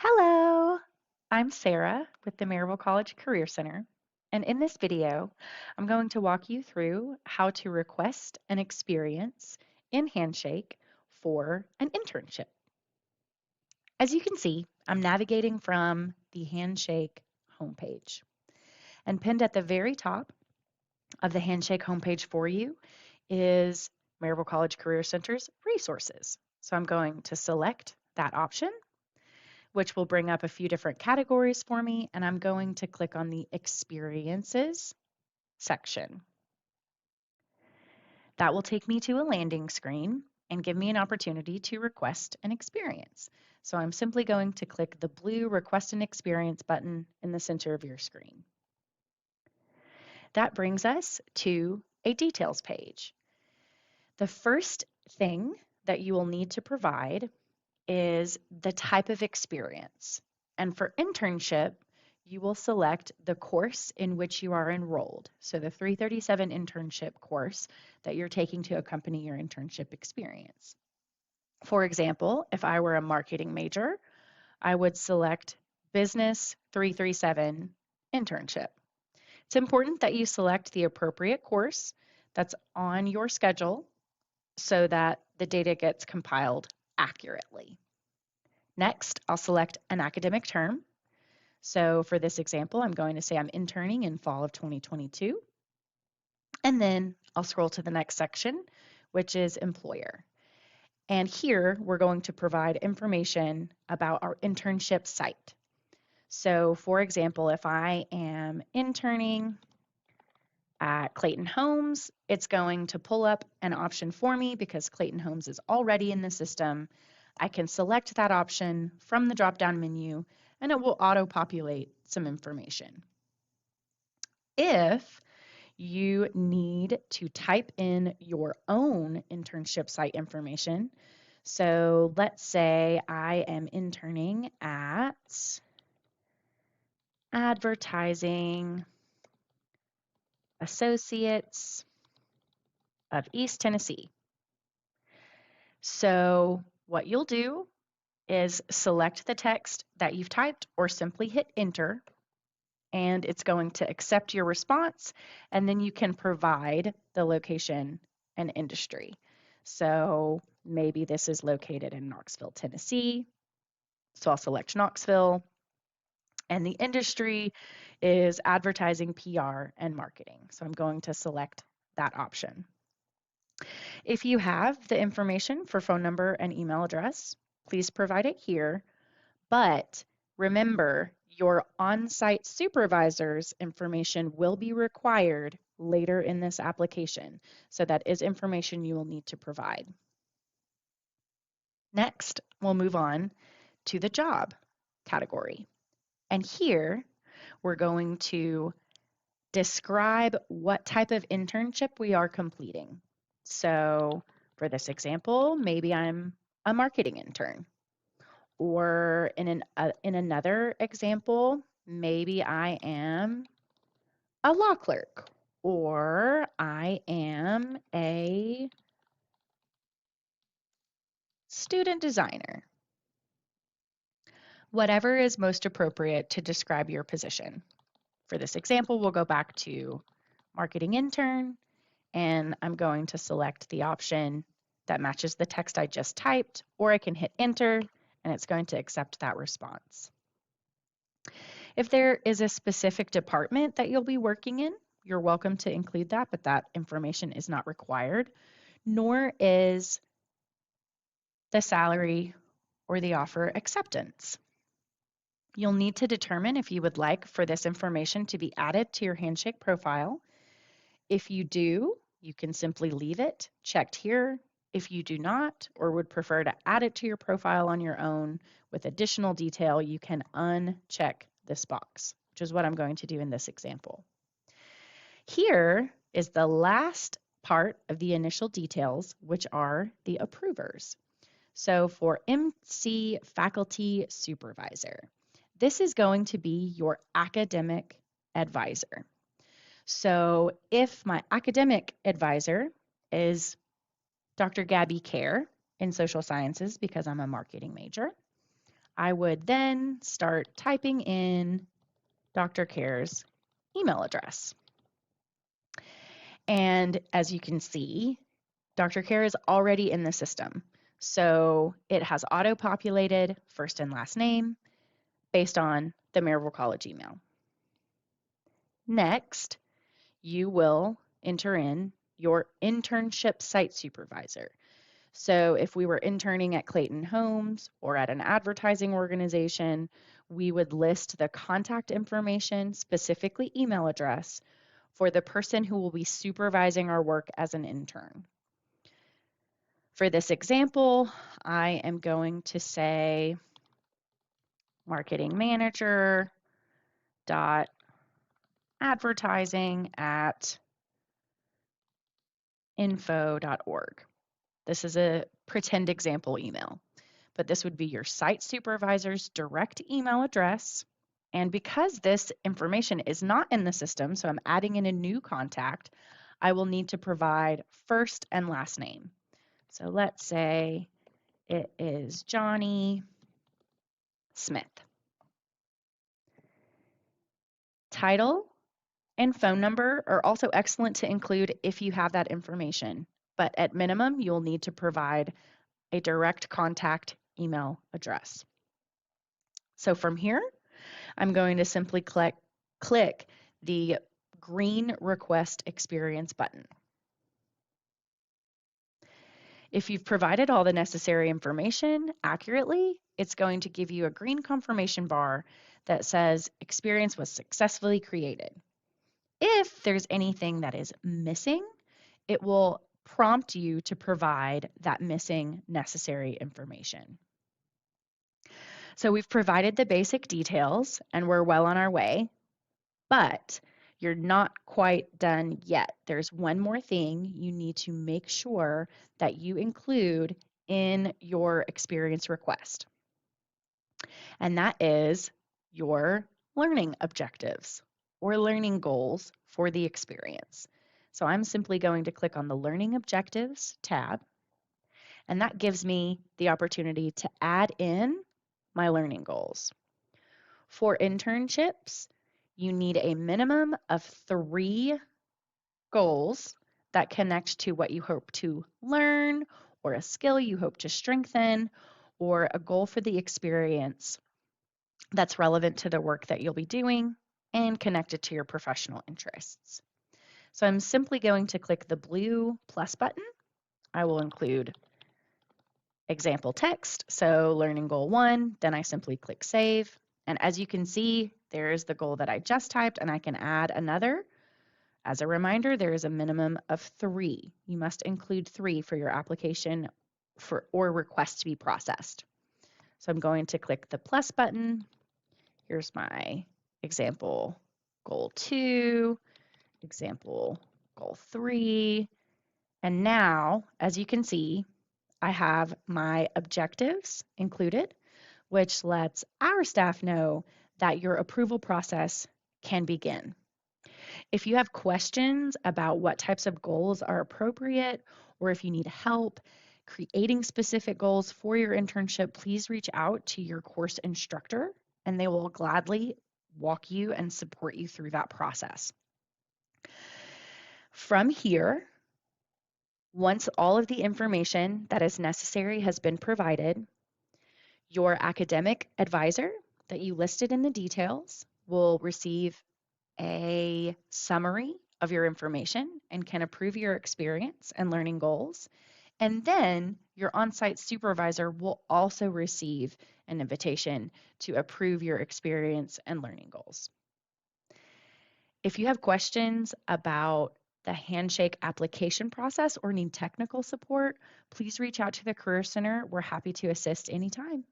Hello, I'm Sarah with the Maryville College Career Center, and in this video, I'm going to walk you through how to request an experience in Handshake for an internship. As you can see, I'm navigating from the Handshake homepage, and pinned at the very top of the Handshake homepage for you is Maryville College Career Center's resources. So I'm going to select that option, which will bring up a few different categories for me, and I'm going to click on the Experiences section. That will take me to a landing screen and give me an opportunity to request an experience. So I'm simply going to click the blue Request an Experience button in the center of your screen. That brings us to a details page. The first thing that you will need to provide is the type of experience. And for internship, you will select the course in which you are enrolled. So the 337 internship course that you're taking to accompany your internship experience. For example, if I were a marketing major, I would select Business 337 internship. It's important that you select the appropriate course that's on your schedule so that the data gets compiled accurately. Next, I'll select an academic term. So for this example, I'm going to say I'm interning in fall of 2022. And then I'll scroll to the next section, which is employer. And here we're going to provide information about our internship site. So for example, if I am interning at Clayton Homes, it's going to pull up an option for me because Clayton Homes is already in the system. I can select that option from the drop-down menu and it will auto-populate some information. If you need to type in your own internship site information, so let's say I am interning at Advertising Associates of East Tennessee. So what you'll do is select the text that you've typed or simply hit enter, and it's going to accept your response, and then you can provide the location and industry. So maybe this is located in Knoxville, Tennessee. So I'll select Knoxville, and the industry is advertising, PR, and marketing. So I'm going to select that option. If you have the information for phone number and email address, please provide it here. But remember, your on-site supervisor's information will be required later in this application. So that is information you will need to provide. Next, we'll move on to the job category. And here, we're going to describe what type of internship we are completing. So for this example, maybe I'm a marketing intern. Or in another example, maybe I am a law clerk, or I am a student designer. Whatever is most appropriate to describe your position. For this example, we'll go back to marketing intern, and I'm going to select the option that matches the text I just typed, or I can hit enter, and it's going to accept that response. If there is a specific department that you'll be working in, you're welcome to include that, but that information is not required, nor is the salary or the offer acceptance. You'll need to determine if you would like for this information to be added to your Handshake profile. If you do, you can simply leave it checked here. If you do not, or would prefer to add it to your profile on your own with additional detail, you can uncheck this box, which is what I'm going to do in this example. Here is the last part of the initial details, which are the approvers. So for MC Faculty Supervisor, this is going to be your academic advisor. So if my academic advisor is Dr. Gabby Kerr in social sciences because I'm a marketing major, I would then start typing in Dr. Care's email address. And as you can see, Dr. Care is already in the system. So it has auto-populated first and last name based on the Maryville College email. Next, you will enter in your internship site supervisor. So if we were interning at Clayton Homes or at an advertising organization, we would list the contact information, specifically email address, for the person who will be supervising our work as an intern. For this example, I am going to say marketing manager dot advertising at info.org. This is a pretend example email, but this would be your site supervisor's direct email address. And because this information is not in the system, so I'm adding in a new contact, I will need to provide first and last name. So let's say it is Johnny Smith. Title and phone number are also excellent to include if you have that information, but at minimum, you'll need to provide a direct contact email address. So from here, I'm going to simply click the green Request Experience button. If you've provided all the necessary information accurately, it's going to give you a green confirmation bar that says experience was successfully created. If there's anything that is missing, it will prompt you to provide that missing necessary information. So we've provided the basic details and we're well on our way, but you're not quite done yet. There's one more thing you need to make sure that you include in your experience request, and that is your learning objectives or learning goals for the experience. So I'm simply going to click on the Learning Objectives tab, and that gives me the opportunity to add in my learning goals. For internships, you need a minimum of 3 goals that connect to what you hope to learn, or a skill you hope to strengthen, or a goal for the experience that's relevant to the work that you'll be doing and connected to your professional interests. So I'm simply going to click the blue plus button. I will include example text, so learning goal 1, then I simply click save. And as you can see, there's the goal that I just typed, and I can add another. As a reminder, there is a minimum of 3. You must include 3 for your application or request to be processed. So I'm going to click the plus button. Here's my example goal 2, example goal 3. And now, as you can see, I have my objectives included, which lets our staff know that your approval process can begin. If you have questions about what types of goals are appropriate, or if you need help creating specific goals for your internship, please reach out to your course instructor, and they will gladly walk you and support you through that process. From here, once all of the information that is necessary has been provided, your academic advisor that you listed in the details will receive a summary of your information and can approve your experience and learning goals. And then your on-site supervisor will also receive an invitation to approve your experience and learning goals. If you have questions about the Handshake application process or need technical support, please reach out to the Career Center. We're happy to assist anytime.